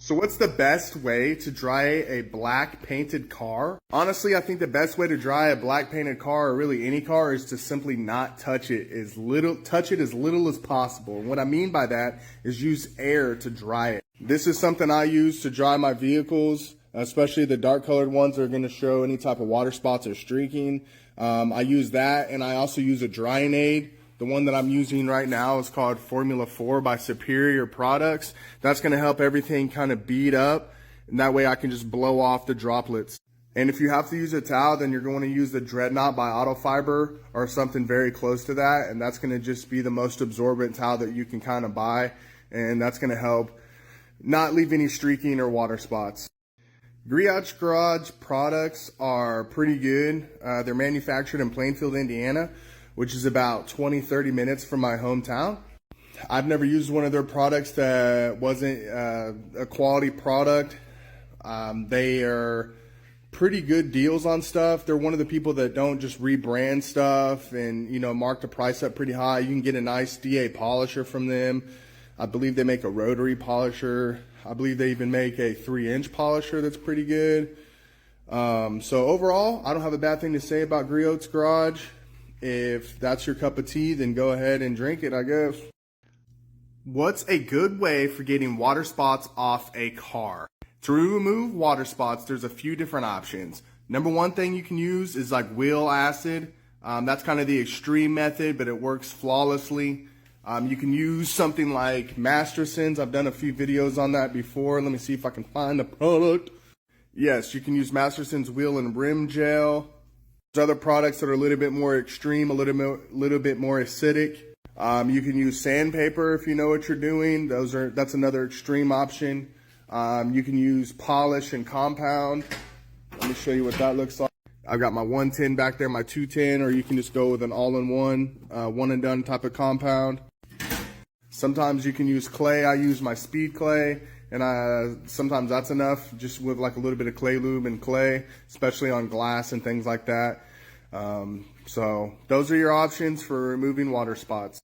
So what's the best way to dry a black painted car? Honestly, I think the best way to dry a black painted car, or really any car, is to simply not touch it as little as possible. And what I mean by that is use air to dry it. This is something I use to dry my vehicles, especially the dark colored ones that are going to show any type of water spots or streaking. I use that, and I also use a drying aid. The one that I'm using right now is called Formula 4 by Superior Products. That's going to help everything kind of bead up, and that way I can just blow off the droplets. And if you have to use a towel, then you're going to use the Dreadnought by Auto Fiber or something very close to that, and that's going to just be the most absorbent towel that you can kind of buy, and that's going to help not leave any streaking or water spots. Griot's Garage products are pretty good. They're manufactured in Plainfield, Indiana, which is about 20-30 minutes from my hometown. I've never used one of their products that wasn't a quality product. They are pretty good deals on stuff. They're one of the people that don't just rebrand stuff and, you know, mark the price up pretty high. You can get a nice DA polisher from them. I believe they make a rotary polisher. I believe they even make a 3-inch polisher that's pretty good. So overall, I don't have a bad thing to say about Griot's Garage. If that's your cup of tea, then go ahead and drink it, I guess. What's a good way for getting water spots off a car? To remove water spots, there's a few different options. Number one thing you can use is like wheel acid. That's kind of the extreme method, but it works flawlessly. You can use something like Masterson's. I've done a few videos on that before. Let me see if I can find the product. Yes, you can use Masterson's wheel and rim gel. There's other products that are a little bit more extreme, a little bit more acidic. You can use sandpaper if you know what you're doing. That's another extreme option. You can use polish and compound. Let me show you what that looks like. I've got my 110 back there, my 210, or you can just go with an all-in-one, one and done type of compound. Sometimes you can use clay. I use my speed clay, and sometimes that's enough, just with like a little bit of clay lube and clay, especially on glass and things like that. So those are your options for removing water spots.